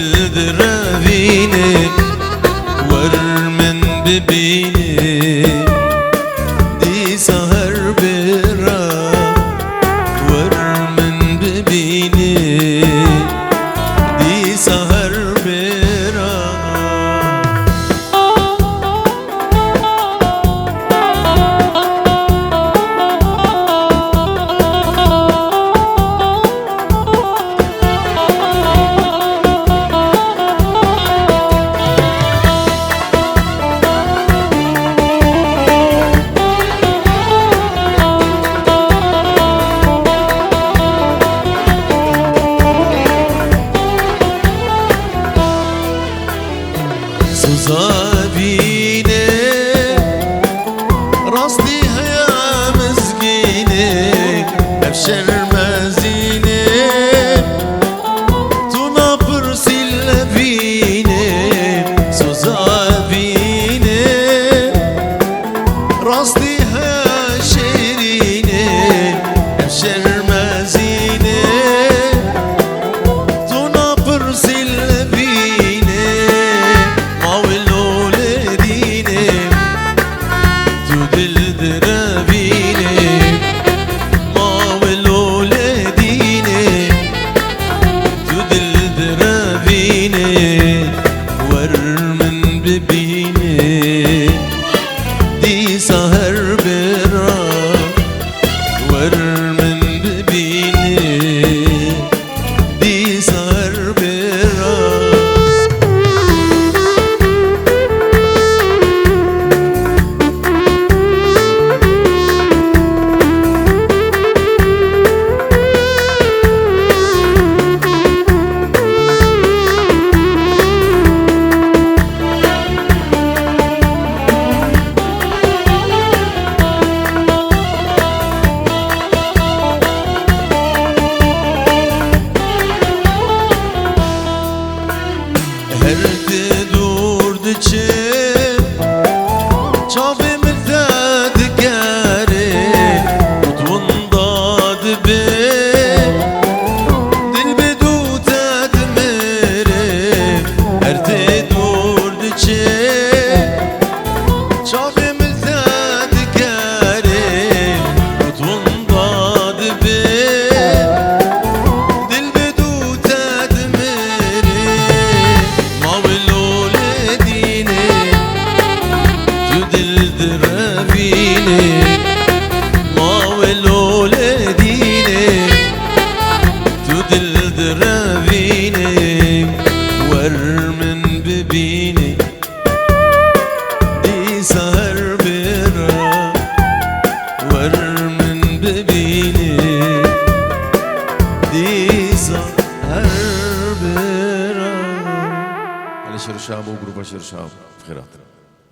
الدرابيني ورمن ببيني دي سهر برا ورمن ببيني دي سهر برا زابيني رصدي يا مسكيني ابشر مازيني تنبر سلبيني زابيني رصدي يا شيريني ابشر مازيني تنبر سلبيني ورمن ببيني دي سهر برا ورمن ببيني دي سهر برا هرد دورد چه چاوی مرداد گره مدون داد به دل بدو داد مره هرد دورد چه چاوی مرداد گره مدون داد به درابيني ورمن ببيني دي سهر برا ورمن ببيني دي سهر برا على شرشاب وجروب شرشاب بخيرات.